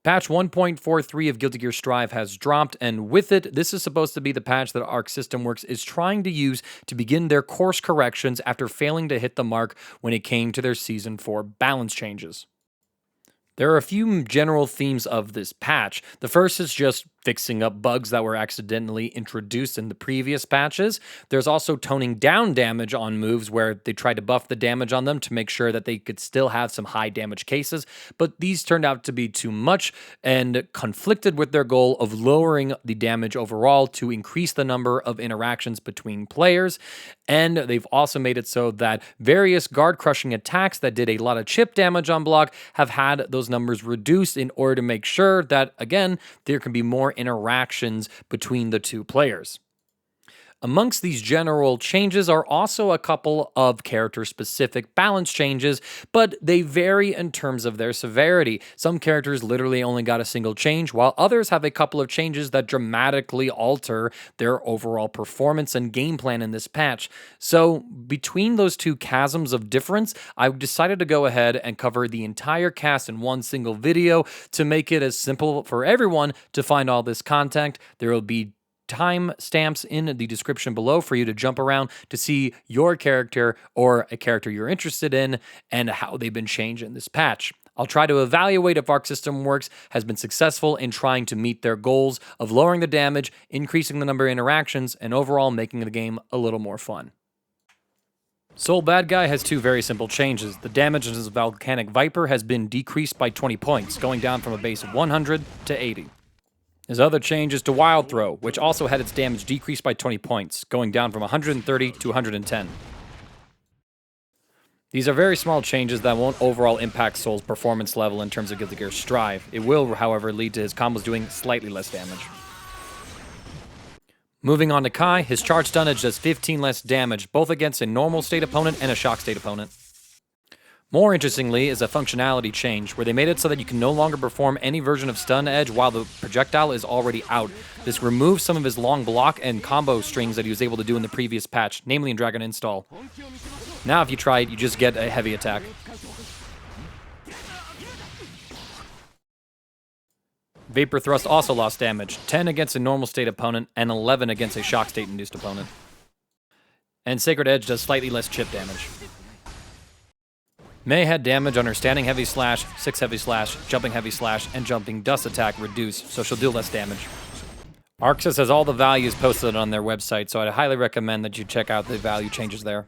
Patch 1.43 of Guilty Gear Strive has dropped, and with it, this is supposed to be the patch that Arc System Works is trying to use to begin their course corrections after failing to hit the mark when it came to their Season 4 balance changes. There are a few general themes of this patch. The first is just fixing up bugs that were accidentally introduced in the previous patches. There's also toning down damage on moves where they tried to buff the damage on them to make sure that they could still have some high damage cases, but these turned out to be too much and conflicted with their goal of lowering the damage overall to increase the number of interactions between players. And they've also made it so that various guard-crushing attacks that did a lot of chip damage on block have had those numbers reduced in order to make sure that, again, there can be more interactions between the two players. Amongst these general changes are also a couple of character-specific balance changes, but they vary in terms of their severity. Some characters literally only got a single change, while others have a couple of changes that dramatically alter their overall performance and game plan in this patch. So between those two chasms of difference, I've decided to go ahead and cover the entire cast in one single video to make it as simple for everyone to find all this content. There will be time stamps in the description below for you to jump around to see your character or a character you're interested in and how they've been changed in this patch. I'll try to evaluate if Arc System Works has been successful in trying to meet their goals of lowering the damage, increasing the number of interactions, and overall making the game a little more fun. Soul Badguy has two very simple changes. The damage on his Volcanic Viper has been decreased by 20 points, going down from a base of 100 to 80. His other change is to Wild Throw, which also had its damage decreased by 20 points, going down from 130 to 110. These are very small changes that won't overall impact Soul's performance level in terms of Guilty Gear Strive. It will, however, lead to his combos doing slightly less damage. Moving on to Kai, his charge stunnage does 15 less damage, both against a normal state opponent and a shock state opponent. More interestingly is a functionality change, where they made it so that you can no longer perform any version of Stun Edge while the projectile is already out. This removes some of his long block and combo strings that he was able to do in the previous patch, namely in Dragon Install. Now if you try it, you just get a heavy attack. Vapor Thrust also lost damage, 10 against a normal state opponent and 11 against a shock state induced opponent. And Sacred Edge does slightly less chip damage. Mei had damage on her Standing Heavy Slash, 6 Heavy Slash, Jumping Heavy Slash, and Jumping Dust attack reduced, so she'll do less damage. Arxis has all the values posted on their website, so I'd highly recommend that you check out the value changes there.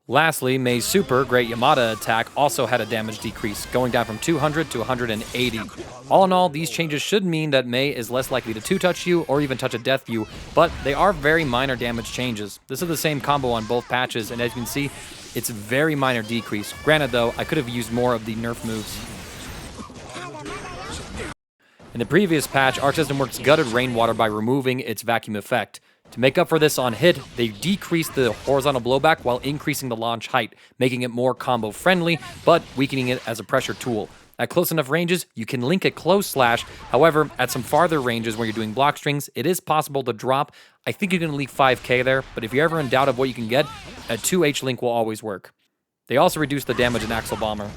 Lastly, Mei's Super Great Yamada attack also had a damage decrease, going down from 200 to 180. All in all, these changes should mean that Mei is less likely to 2-touch you or even touch a death view, but they are very minor damage changes. This is the same combo on both patches, and as you can see, it's a very minor decrease. Granted though, I could have used more of the nerf moves. In the previous patch, Arc System Works gutted Rainwater by removing its vacuum effect. To make up for this on hit, they decreased the horizontal blowback while increasing the launch height, making it more combo friendly, but weakening it as a pressure tool. At close enough ranges, you can link a close slash. However, at some farther ranges where you're doing block strings, it is possible to drop. I think you can leak 5k there, but if you're ever in doubt of what you can get, a 2H link will always work. They also reduced the damage in Axl Bomber.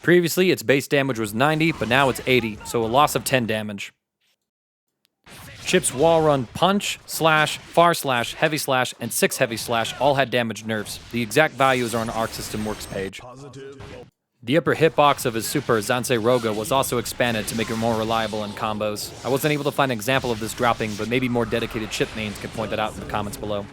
Previously, its base damage was 90, but now it's 80, so a loss of 10 damage. Chipp's wall run Punch, Slash, Far Slash, Heavy Slash, and 6 Heavy Slash all had damage nerfs. The exact values are on the Arc System Works page. The upper hitbox of his super, Zansei Roga, was also expanded to make it more reliable in combos. I wasn't able to find an example of this dropping, but maybe more dedicated Chipp mains could point that out in the comments below.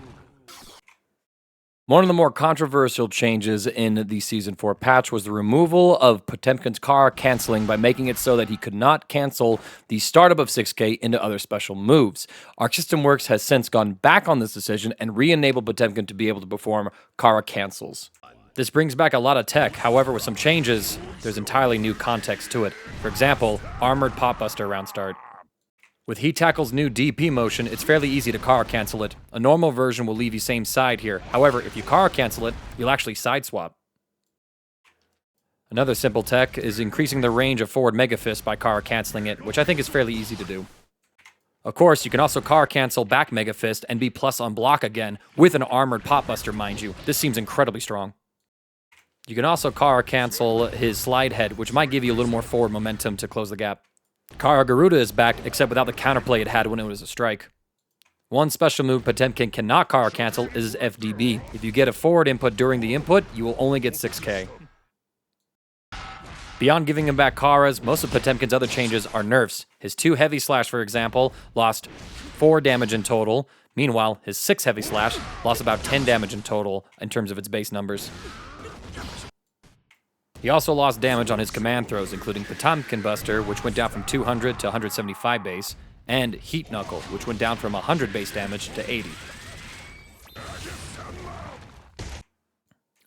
One of the more controversial changes in the Season 4 patch was the removal of Potemkin's car canceling by making it so that he could not cancel the startup of 6K into other special moves. Arc System Works has since gone back on this decision and re-enabled Potemkin to be able to perform Kara cancels. This brings back a lot of tech, however with some changes, there's entirely new context to it. For example, Armored Popbuster round start. With Heat Tackle's new DP motion, it's fairly easy to car cancel it. A normal version will leave you same side here. However, if you car cancel it, you'll actually side swap. Another simple tech is increasing the range of forward Mega Fist by car canceling it, which I think is fairly easy to do. Of course, you can also car cancel back Mega Fist and be plus on block again, with an Armored Popbuster, mind you. This seems incredibly strong. You can also Kara cancel his slide head, which might give you a little more forward momentum to close the gap. Kara Garuda is back, except without the counterplay it had when it was a strike. One special move Potemkin cannot Kara cancel is FDB. If you get a forward input during the input, you will only get 6k. Beyond giving him back Karas, most of Potemkin's other changes are nerfs. His 2 heavy slash, for example, lost 4 damage in total. Meanwhile, his 6 heavy slash lost about 10 damage in total in terms of its base numbers. He also lost damage on his command throws, including Potemkin Buster, which went down from 200 to 175 base, and Heat Knuckle, which went down from 100 base damage to 80.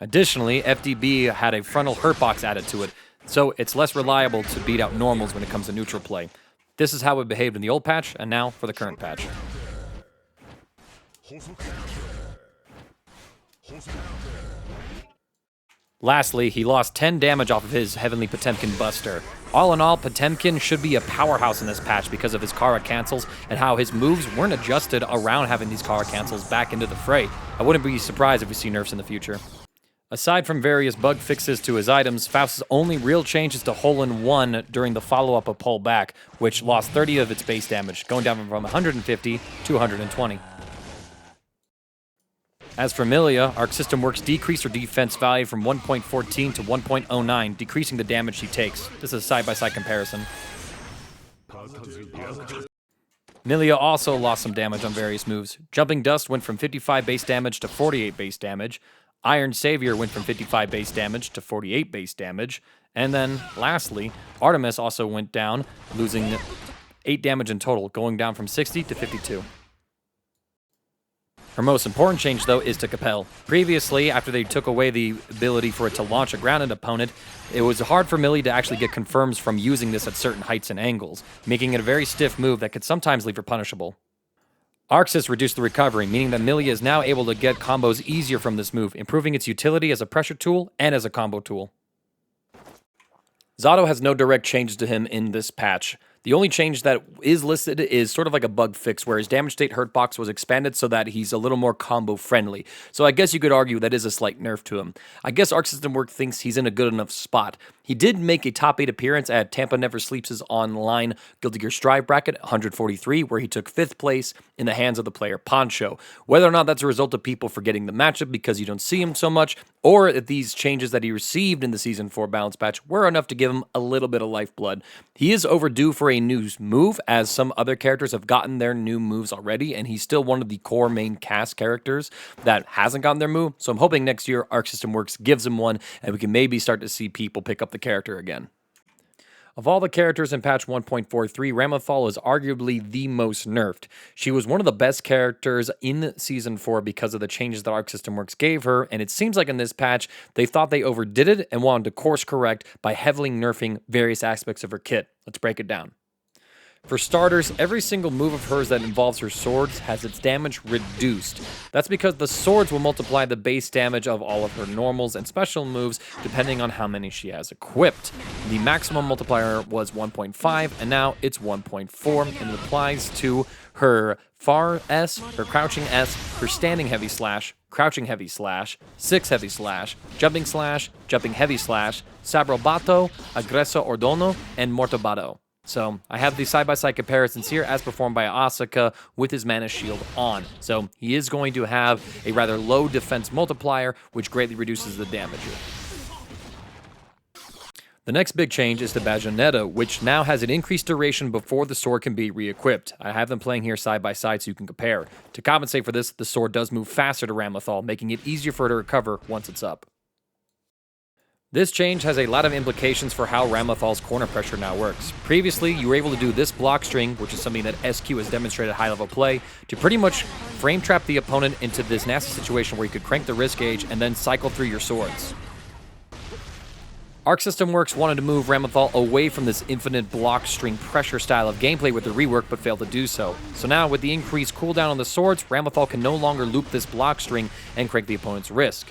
Additionally, FDB had a frontal hurt box added to it, so it's less reliable to beat out normals when it comes to neutral play. This is how it behaved in the old patch, and now for the current patch. Lastly, he lost 10 damage off of his Heavenly Potemkin Buster. All in all, Potemkin should be a powerhouse in this patch because of his Kara cancels and how his moves weren't adjusted around having these Kara cancels back into the fray. I wouldn't be surprised if we see nerfs in the future. Aside from various bug fixes to his items, Faust's only real change is to hole-in-one during the follow-up of Pull Back, which lost 30 of its base damage, going down from 150 to 120. As for Millia, Arc System Works decreased her defense value from 1.14 to 1.09, decreasing the damage she takes. This is a side-by-side comparison. Millia also lost some damage on various moves. Jumping Dust went from 55 base damage to 48 base damage. Iron Savior went from 55 base damage to 48 base damage. And then, lastly, Artemis also went down, losing 8 damage in total, going down from 60 to 52. Her most important change, though, is to Capel. Previously, after they took away the ability for it to launch a grounded opponent, it was hard for Millie to actually get confirms from using this at certain heights and angles, making it a very stiff move that could sometimes leave her punishable. Arxis reduced the recovery, meaning that Millia is now able to get combos easier from this move, improving its utility as a pressure tool and as a combo tool. Zato has no direct changes to him in this patch. The only change that is listed is sort of like a bug fix, where his damage state hurt box was expanded so that he's a little more combo friendly. So I guess you could argue that is a slight nerf to him. I guess Arc System Work thinks he's in a good enough spot. He did make a top 8 appearance at Tampa Never Sleeps' online Guilty Gear Strive bracket, 143, where he took 5th place in the hands of the player Poncho. Whether or not that's a result of people forgetting the matchup because you don't see him so much, or if these changes that he received in the Season 4 balance patch were enough to give him a little bit of lifeblood. He is overdue for a new move, as some other characters have gotten their new moves already, and he's still one of the core main cast characters that hasn't gotten their move, so I'm hoping next year Arc System Works gives him one, and we can maybe start to see people pick up the character again. Of all the characters in patch 1.43, Ramlethal is arguably the most nerfed. She was one of the best characters in Season 4 because of the changes that Arc System Works gave her, and it seems like in this patch, they thought they overdid it and wanted to course correct by heavily nerfing various aspects of her kit. Let's break it down. For starters, every single move of hers that involves her swords has its damage reduced. That's because the swords will multiply the base damage of all of her normals and special moves depending on how many she has equipped. The maximum multiplier was 1.5 and now it's 1.4, and it applies to her far S, her crouching S, her standing heavy slash, crouching heavy slash, 6 heavy slash, jumping heavy slash, sabrobato, aggressor ordono, and mortobato. So I have these side-by-side comparisons here as performed by Asuka with his mana shield on. So he is going to have a rather low defense multiplier, which greatly reduces the damage. The next big change is to Bayonetta, which now has an increased duration before the sword can be re-equipped. I have them playing here side by side so you can compare. To compensate for this, the sword does move faster to Ramlethal, making it easier for her to recover once it's up. This change has a lot of implications for how Ramlethal's corner pressure now works. Previously, you were able to do this block string, which is something that SQ has demonstrated high-level play, to pretty much frame trap the opponent into this nasty situation where you could crank the risk gauge and then cycle through your swords. Arc System Works wanted to move Ramlethal away from this infinite block string pressure style of gameplay with the rework, but failed to do so. So now, with the increased cooldown on the swords, Ramlethal can no longer loop this block string and crank the opponent's risk.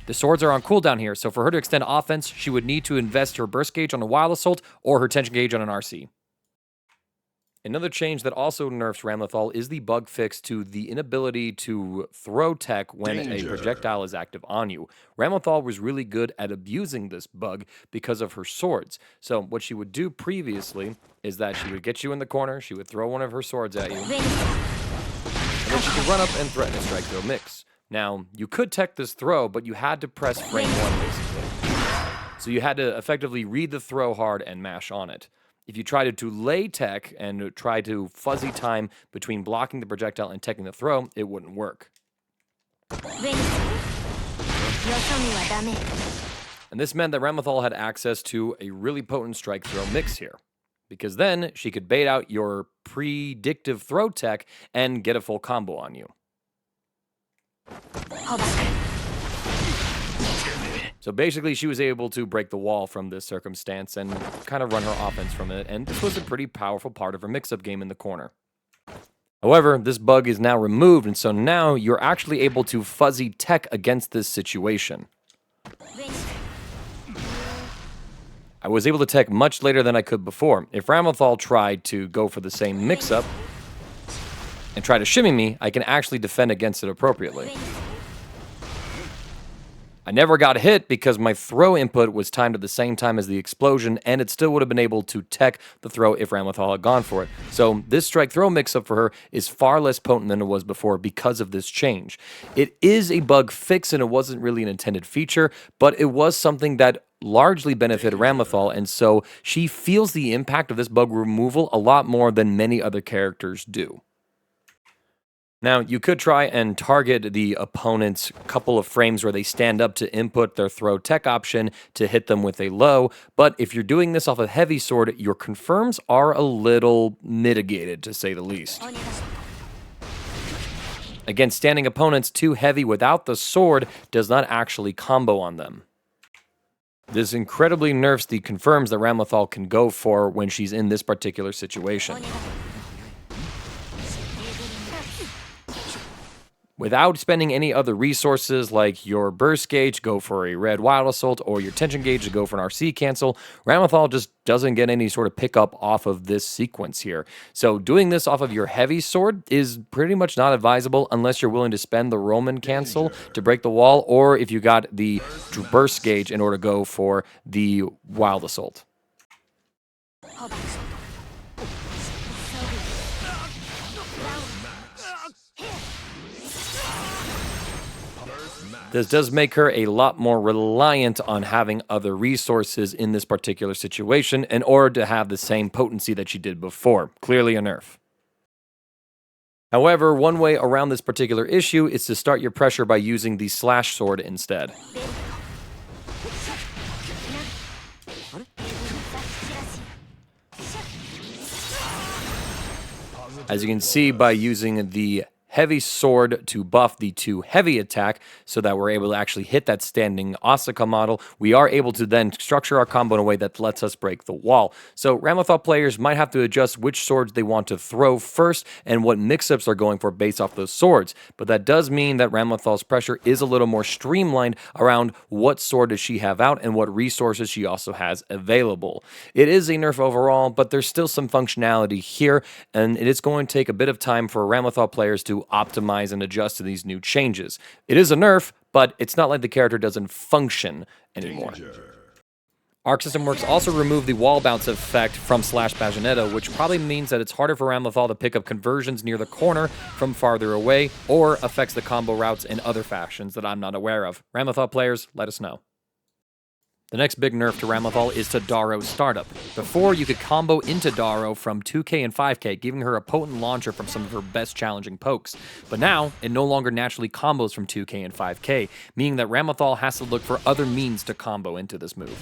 The swords are on cooldown here, so for her to extend offense, she would need to invest her burst gauge on a Wild Assault or her tension gauge on an RC. Another change that also nerfs Ramlethal is the bug fix to the inability to throw tech when a projectile is active on you. Ramlethal was really good at abusing this bug because of her swords. So what she would do previously is that she would get you in the corner, she would throw one of her swords at you, and then she could run up and threaten a strike throw mix. Now, you could tech this throw, but you had to press frame 1 basically. So you had to effectively read the throw hard and mash on it. If you tried to lay tech and try to fuzzy time between blocking the projectile and teching the throw, it wouldn't work. And this meant that Ramlethal had access to a really potent strike throw mix here, because then she could bait out your predictive throw tech and get a full combo on you. So basically, she was able to break the wall from this circumstance and kind of run her offense from it, and this was a pretty powerful part of her mix-up game in the corner. However, this bug is now removed, and so now you're actually able to fuzzy tech against this situation. I was able to tech much later than I could before. If Ramlethal tried to go for the same mix-up and try to shimmy me, I can actually defend against it appropriately. I never got hit because my throw input was timed at the same time as the explosion, and it still would have been able to tech the throw if Ramlethal had gone for it. So this strike throw mix-up for her is far less potent than it was before because of this change. It is a bug fix, and it wasn't really an intended feature, but it was something that largely benefited Ramlethal, and so she feels the impact of this bug removal a lot more than many other characters do. Now, you could try and target the opponent's couple of frames where they stand up to input their throw tech option to hit them with a low, but if you're doing this off a heavy sword, your confirms are a little mitigated, to say the least. Against standing opponents, too heavy without the sword does not actually combo on them. This incredibly nerfs the confirms that Ramlethal can go for when she's in this particular situation. Without spending any other resources like your burst gauge, go for a red wild assault, or your tension gauge to go for an RC cancel, Ramlethal just doesn't get any sort of pickup off of this sequence here. So doing this off of your heavy sword is pretty much not advisable unless you're willing to spend the Roman cancel to break the wall, or if you got the burst gauge in order to go for the wild assault. This does make her a lot more reliant on having other resources in this particular situation in order to have the same potency that she did before. Clearly a nerf. However, one way around this particular issue is to start your pressure by using the slash sword instead. As you can see, by using the heavy sword to buff the 2 heavy attack so that we're able to actually hit that standing Asuka model, we are able to then structure our combo in a way that lets us break the wall. So Ramlethal players might have to adjust which swords they want to throw first and what mix-ups they're going for based off those swords. But that does mean that Ramlethal's pressure is a little more streamlined around what sword does she have out and what resources she also has available. It is a nerf overall, but there's still some functionality here, and it is going to take a bit of time for Ramlethal players to optimize and adjust to these new changes. It is a nerf, but it's not like the character doesn't function anymore. Arc System Works also removed the wall bounce effect from Slash Bajonetta, which probably means that it's harder for Ramlethal to pick up conversions near the corner from farther away, or affects the combo routes in other fashions that I'm not aware of. Ramlethal players, let us know. The next big nerf to Ramlethal is to Daro's startup. Before, you could combo into Daro from 2k and 5k, giving her a potent launcher from some of her best challenging pokes. But now, it no longer naturally combos from 2k and 5k, meaning that Ramlethal has to look for other means to combo into this move,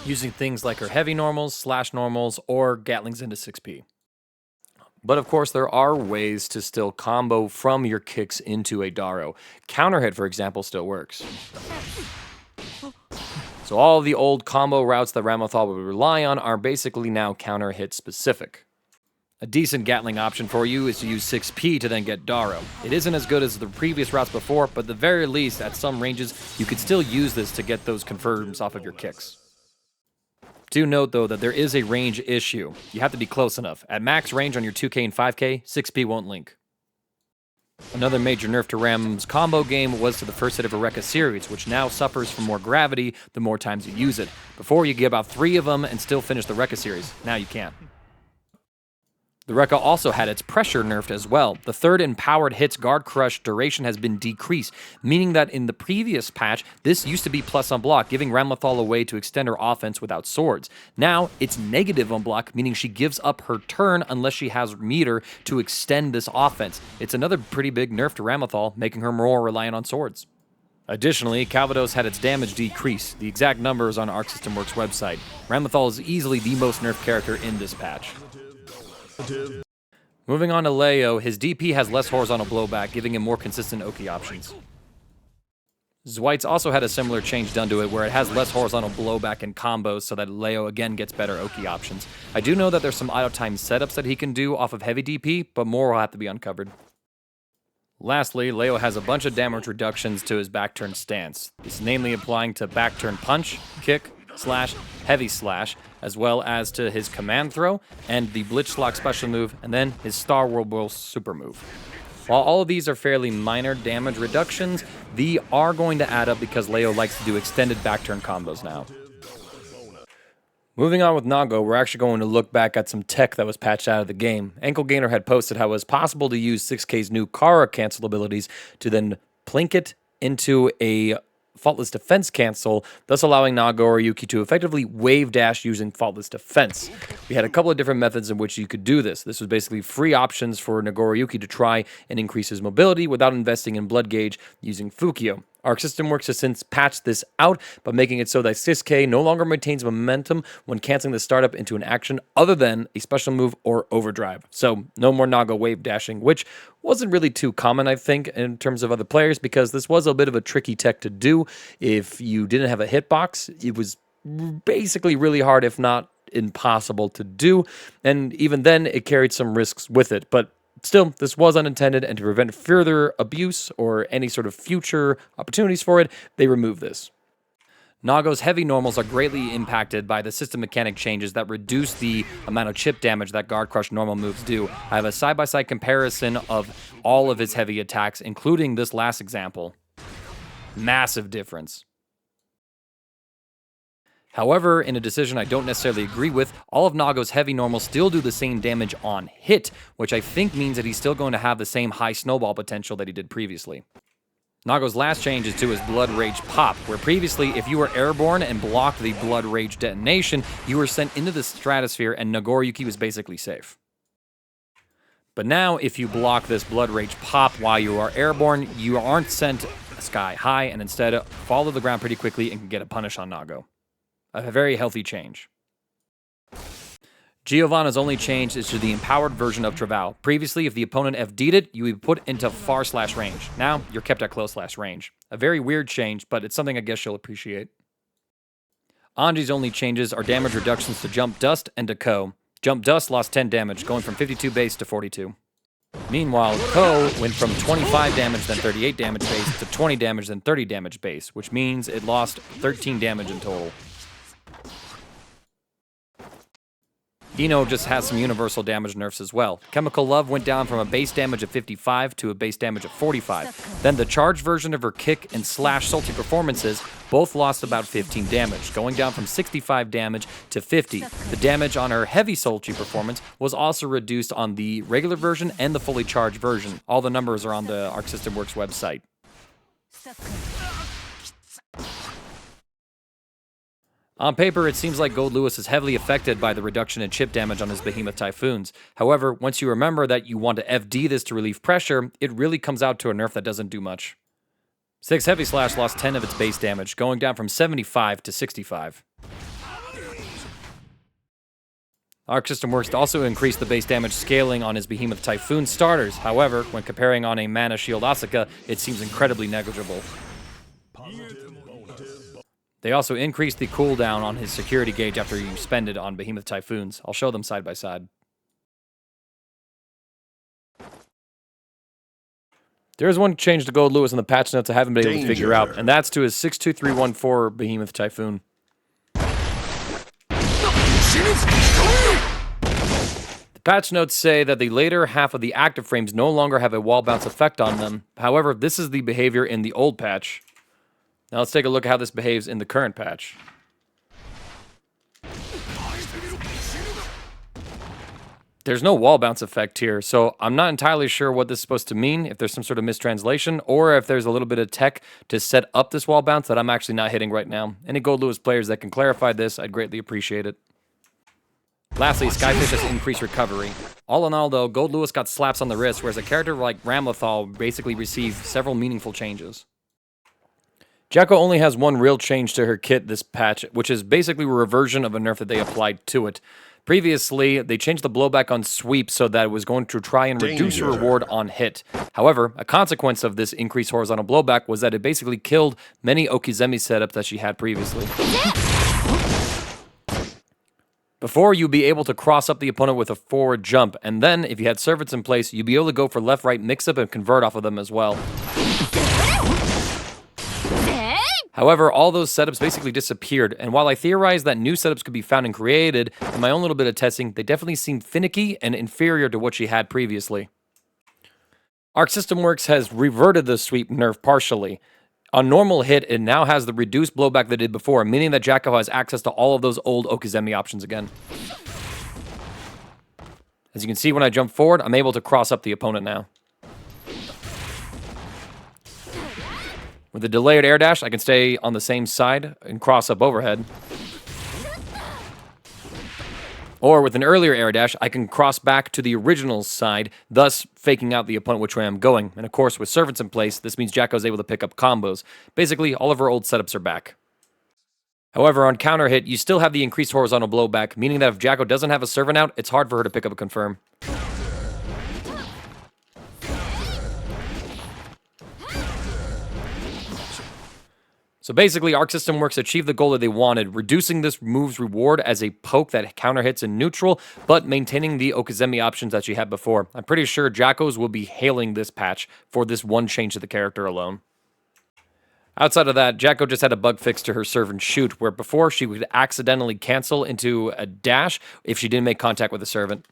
using things like her heavy normals, slash normals, or Gatlings into 6p. But of course, there are ways to still combo from your kicks into a Daro. Counter hit, for example, still works. So all of the old combo routes that Ramlethal would rely on are basically now counter hit specific. A decent Gatling option for you is to use 6p to then get Daro. It isn't as good as the previous routes before, but at the very least, at some ranges, you could still use this to get those confirms off of your kicks. Do note, though, that there is a range issue. You have to be close enough. At max range on your 2K and 5K, 6P won't link. Another major nerf to Ram's combo game was to the first hit of a Rekka series, which now suffers from more gravity the more times you use it. Before, you get about 3 of them and still finish the Rekka series. Now you can't. The Rekka also had its pressure nerfed as well. The third empowered hit's guard crush duration has been decreased, meaning that in the previous patch, this used to be plus on block, giving Ramlethal a way to extend her offense without swords. Now, it's negative on block, meaning she gives up her turn unless she has meter to extend this offense. It's another pretty big nerf to Ramlethal, making her more reliant on swords. Additionally, Calvados had its damage decrease. The exact numbers on Arc System Works website. Ramlethal is easily the most nerfed character in this patch. Moving on to Leo, his DP has less horizontal blowback, giving him more consistent Oki options. Zwite's also had a similar change done to it, where it has less horizontal blowback and combos so that Leo again gets better Oki options. I do know that there's some auto-time setups that he can do off of heavy DP, but more will have to be uncovered. Lastly, Leo has a bunch of damage reductions to his back turn stance. This is namely applying to back turn punch, kick, slash, heavy slash, as well as to his command throw, and the Blitzschlag special move, and then his Star Whirlpool super move. While all of these are fairly minor damage reductions, they are going to add up because Leo likes to do extended back turn combos now. Moving on with Nago, we're actually going to look back at some tech that was patched out of the game. Ankle Gainer had posted how it was possible to use 6K's new Kara cancel abilities to then plink it into a Faultless Defense cancel, thus allowing Nagoriyuki to effectively wave dash using Faultless Defense. We had a couple of different methods in which you could do this. This was basically free options for Nagoriyuki to try and increase his mobility without investing in Blood Gauge using Fukio. Arc System Works has since patched this out by making it so that Kiske no longer maintains momentum when canceling the startup into an action other than a special move or overdrive. So no more Nago wave dashing, which wasn't really too common, I think, in terms of other players, because this was a bit of a tricky tech to do. If you didn't have a hitbox, it was basically really hard, if not impossible to do. And even then, it carried some risks with it. But still, this was unintended, and to prevent further abuse or any sort of future opportunities for it, they removed this. Nago's heavy normals are greatly impacted by the system mechanic changes that reduce the amount of chip damage that Guard Crush normal moves do. I have a side-by-side comparison of all of his heavy attacks, including this last example. Massive difference. However, in a decision I don't necessarily agree with, all of Nago's heavy normals still do the same damage on hit, which I think means that he's still going to have the same high snowball potential that he did previously. Nago's last change is to his Blood Rage pop, where previously, if you were airborne and blocked the Blood Rage detonation, you were sent into the stratosphere and Nagoriyuki was basically safe. But now, if you block this Blood Rage pop while you are airborne, you aren't sent sky high and instead fall to the ground pretty quickly and can get a punish on Nago. A very healthy change. Giovanna's only change is to the empowered version of Travail. Previously, if the opponent FD'd it, you would be put into far/range. Now, you're kept at close/range. A very weird change, but it's something I guess you'll appreciate. Anji's only changes are damage reductions to Jump Dust and to Ko. Jump Dust lost 10 damage, going from 52 base to 42. Meanwhile, Ko went from 25 damage then 38 damage base to 20 damage then 30 damage base, which means it lost 13 damage in total. Ino just has some universal damage nerfs as well. Chemical Love went down from a base damage of 55 to a base damage of 45. Then the charged version of her kick and slash salty performances both lost about 15 damage, going down from 65 damage to 50. The damage on her heavy salty performance was also reduced on the regular version and the fully charged version. All the numbers are on the Arc System Works website. On paper, it seems like Goldlewis is heavily affected by the reduction in chip damage on his Behemoth Typhoons. However, once you remember that you want to FD this to relieve pressure, it really comes out to a nerf that doesn't do much. 6 Heavy Slash lost 10 of its base damage, going down from 75 to 65. Arc System Works also increased the base damage scaling on his Behemoth Typhoon starters. However, when comparing on a Mana Shield Asuka, it seems incredibly negligible. They also increased the cooldown on his security gauge after you spend it on Behemoth Typhoons. I'll show them side by side. There is one change to Goldlewis in the patch notes I haven't been able to figure out, and that's to his 62314 Behemoth Typhoon. Patch notes say that the later half of the active frames no longer have a wall bounce effect on them. However, this is the behavior in the old patch. Now let's take a look at how this behaves in the current patch. There's no wall bounce effect here, so I'm not entirely sure what this is supposed to mean, if there's some sort of mistranslation, or if there's a little bit of tech to set up this wall bounce that I'm actually not hitting right now. Any Goldlewis players that can clarify this, I'd greatly appreciate it. Lastly, Skyfish has increased recovery. All in all, though, Goldlewis got slaps on the wrist, whereas a character like Ramlethal basically received several meaningful changes. Jacko only has one real change to her kit this patch, which is basically a reversion of a nerf that they applied to it. Previously, they changed the blowback on sweep so that it was going to try and reduce the reward on hit. However, a consequence of this increased horizontal blowback was that it basically killed many Okizeme setups that she had previously. Before, you'd be able to cross up the opponent with a forward jump, and then, if you had servants in place, you'd be able to go for left-right mix-up and convert off of them as well. However, all those setups basically disappeared, and while I theorized that new setups could be found and created, in my own little bit of testing, they definitely seem finicky and inferior to what she had previously. Arc System Works has reverted the sweep nerf partially. On normal hit, it now has the reduced blowback that it did before, meaning that Jacko has access to all of those old Okizeme options again. As you can see, when I jump forward, I'm able to cross up the opponent now. With a delayed air dash, I can stay on the same side and cross up overhead. Or with an earlier air dash, I can cross back to the original side, thus faking out the opponent which way I'm going. And of course, with servants in place, this means Jacko is able to pick up combos. Basically, all of her old setups are back. However, on counter hit, you still have the increased horizontal blowback, meaning that if Jacko doesn't have a servant out, it's hard for her to pick up a confirm. So basically, Arc System Works achieved the goal that they wanted, reducing this move's reward as a poke that counter hits in neutral, but maintaining the Okizeme options that she had before. I'm pretty sure Jacko's will be hailing this patch for this one change to the character alone. Outside of that, Jacko just had a bug fix to her serve and shoot, where before she would accidentally cancel into a dash if she didn't make contact with the servant.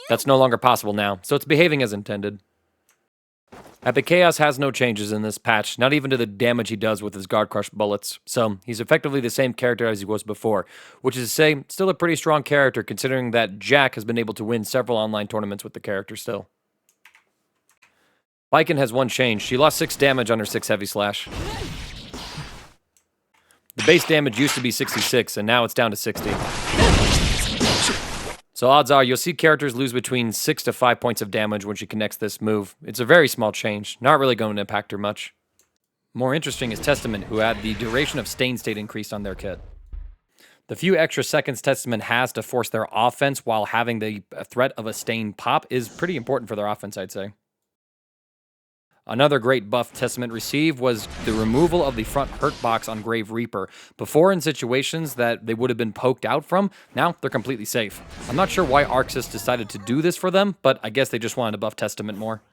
That's no longer possible now, so it's behaving as intended. Epic Chaos has no changes in this patch, not even to the damage he does with his Guard Crush bullets, so he's effectively the same character as he was before, which is to say, still a pretty strong character considering that Jack has been able to win several online tournaments with the character still. Baiken has one change. She lost 6 damage on her 6 heavy slash. The base damage used to be 66, and now it's down to 60. So odds are you'll see characters lose between 6 to 5 points of damage when she connects this move. It's a very small change, not really going to impact her much. More interesting is Testament, who had the duration of Stain State increased on their kit. The few extra seconds Testament has to force their offense while having the threat of a Stain pop is pretty important for their offense, I'd say. Another great buff Testament received was the removal of the front hurt box on Grave Reaper. Before, in situations that they would have been poked out from, now they're completely safe. I'm not sure why Arxis decided to do this for them, but I guess they just wanted to buff Testament more.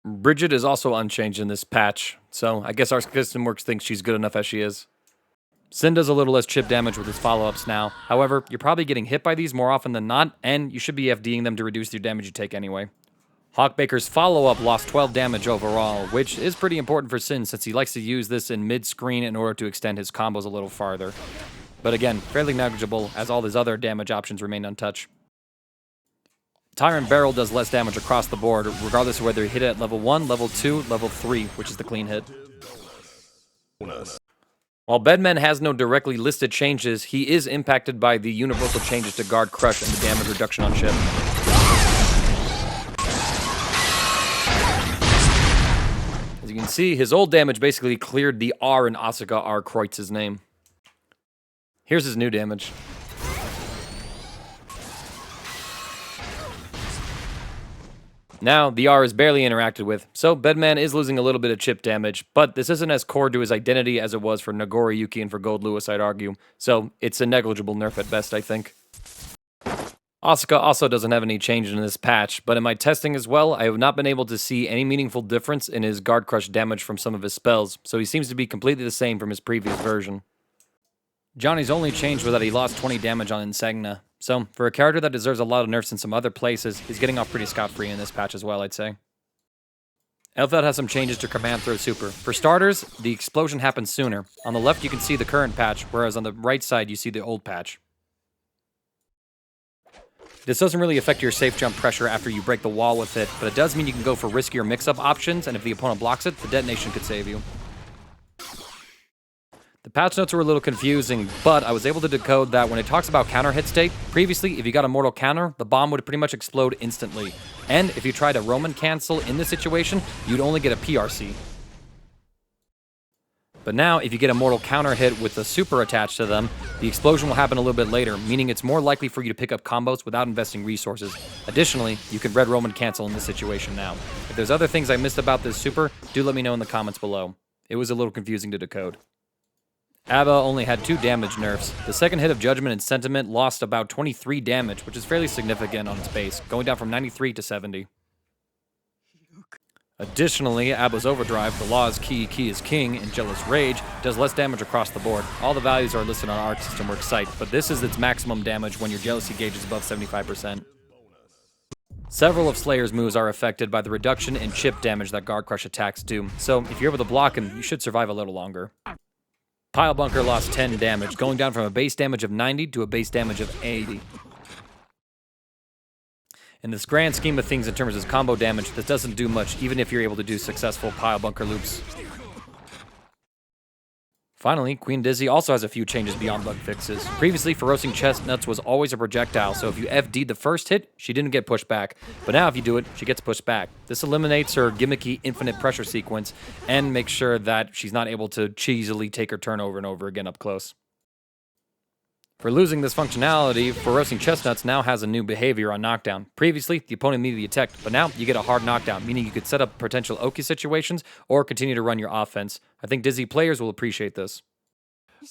Bridget is also unchanged in this patch, so I guess Arc System Works thinks she's good enough as she is. Sin does a little less chip damage with his follow-ups now. However, you're probably getting hit by these more often than not, and you should be FDing them to reduce the damage you take anyway. Hawkbaker's follow-up lost 12 damage overall, which is pretty important for Sin since he likes to use this in mid-screen in order to extend his combos a little farther. But again, fairly negligible as all his other damage options remain untouched. Tyrant Barrel does less damage across the board, regardless of whether you hit it at level 1, level 2, level 3, which is the clean hit. While Bedman has no directly listed changes, he is impacted by the universal changes to Guard Crush and the damage reduction on Chipp. As you can see, his old damage basically cleared the R in Asuka R Kreutz's name. Here's his new damage. Now, the R is barely interacted with, so Bedman is losing a little bit of chip damage, but this isn't as core to his identity as it was for Nagoriyuki and for Goldlewis, I'd argue, so it's a negligible nerf at best, I think. Asuka also doesn't have any change in this patch, but in my testing as well, I have not been able to see any meaningful difference in his Guard Crush damage from some of his spells, so he seems to be completely the same from his previous version. Johnny's only change was that he lost 20 damage on Insegna. So, for a character that deserves a lot of nerfs in some other places, he's getting off pretty scot-free in this patch as well, I'd say. Elphelt has some changes to Command Throw Super. For starters, the explosion happens sooner. On the left, you can see the current patch, whereas on the right side, you see the old patch. This doesn't really affect your safe jump pressure after you break the wall with it, but it does mean you can go for riskier mix-up options, and if the opponent blocks it, the detonation could save you. The patch notes were a little confusing, but I was able to decode that when it talks about counter hit state, previously, if you got a mortal counter, the bomb would pretty much explode instantly. And if you tried a Roman cancel in this situation, you'd only get a PRC. But now, if you get a mortal counter hit with a super attached to them, the explosion will happen a little bit later, meaning it's more likely for you to pick up combos without investing resources. Additionally, you can red Roman cancel in this situation now. If there's other things I missed about this super, do let me know in the comments below. It was a little confusing to decode. A.B.A only had 2 damage nerfs. The second hit of Judgment and Sentiment lost about 23 damage, which is fairly significant on its base, going down from 93 to 70. Additionally, A.B.A's Overdrive, the Law is Key, Key is King, and Jealous Rage does less damage across the board. All the values are listed on Arc System Works site, but this is its maximum damage when your Jealousy gauge is above 75%. Several of Slayer's moves are affected by the reduction in chip damage that Guard Crush attacks do, so if you're able to block him, you should survive a little longer. Pile Bunker lost 10 damage, going down from a base damage of 90 to a base damage of 80. In this grand scheme of things in terms of combo damage, this doesn't do much, even if you're able to do successful Pile Bunker loops. Finally, Queen Dizzy also has a few changes beyond bug fixes. Previously, Ferocing Chestnuts was always a projectile, so if you FD'd the first hit, she didn't get pushed back. But now if you do it, she gets pushed back. This eliminates her gimmicky infinite pressure sequence and makes sure that she's not able to cheesily take her turn over and over again up close. For losing this functionality, Ferocing Chestnuts now has a new behavior on knockdown. Previously, the opponent immediately attacked, but now you get a hard knockdown, meaning you could set up potential Oki situations or continue to run your offense. I think Dizzy players will appreciate this.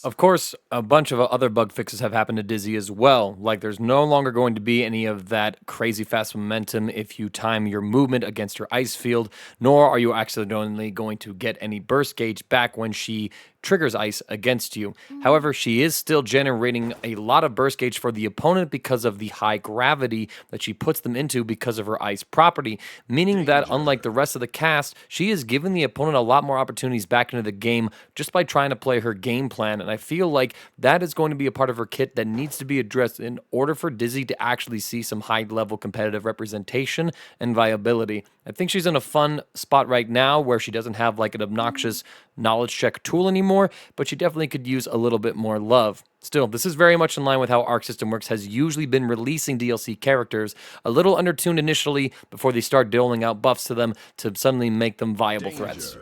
Of course, a bunch of other bug fixes have happened to Dizzy as well, like there's no longer going to be any of that crazy fast momentum if you time your movement against her ice field, nor are you accidentally going to get any burst gauge back when she triggers ice against you. However, she is still generating a lot of burst gauge for the opponent because of the high gravity that she puts them into because of her ice property, meaning that unlike the rest of the cast, she is giving the opponent a lot more opportunities back into the game just by trying to play her game plan, and I feel like that is going to be a part of her kit that needs to be addressed in order for Dizzy to actually see some high-level competitive representation and viability. I think she's in a fun spot right now where she doesn't have like an obnoxious knowledge check tool anymore, but she definitely could use a little bit more love. Still, this is very much in line with how Arc System Works has usually been releasing DLC characters, a little undertuned initially before they start doling out buffs to them to suddenly make them viable threats.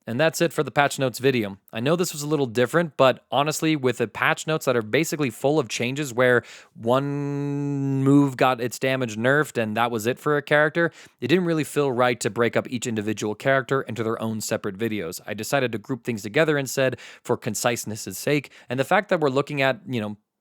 And that's it for the patch notes video. I know this was a little different, but honestly, with the patch notes that are basically full of changes where one move got its damage nerfed and that was it for a character, it didn't really feel right to break up each individual character into their own separate videos. I decided to group things together instead for conciseness' sake, and the fact that we're looking at,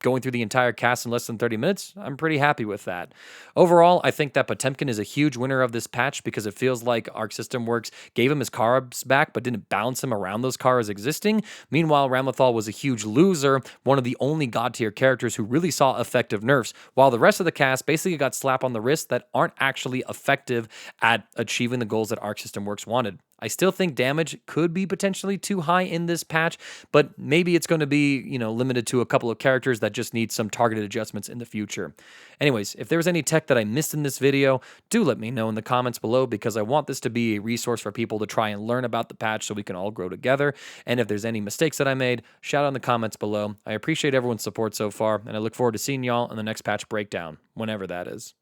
going through the entire cast in less than 30 minutes, I'm pretty happy with that. Overall, I think that Potemkin is a huge winner of this patch because it feels like Arc System Works gave him his carbs back but didn't balance him around those cars existing. Meanwhile, Ramlethal was a huge loser, one of the only god tier characters who really saw effective nerfs, while the rest of the cast basically got slap on the wrist that aren't actually effective at achieving the goals that Arc System Works wanted. I still think damage could be potentially too high in this patch, but maybe it's going to be, limited to a couple of characters that just need some targeted adjustments in the future. Anyways, if there was any tech that I missed in this video, do let me know in the comments below because I want this to be a resource for people to try and learn about the patch so we can all grow together. And if there's any mistakes that I made, shout out in the comments below. I appreciate everyone's support so far, and I look forward to seeing y'all in the next patch breakdown, whenever that is.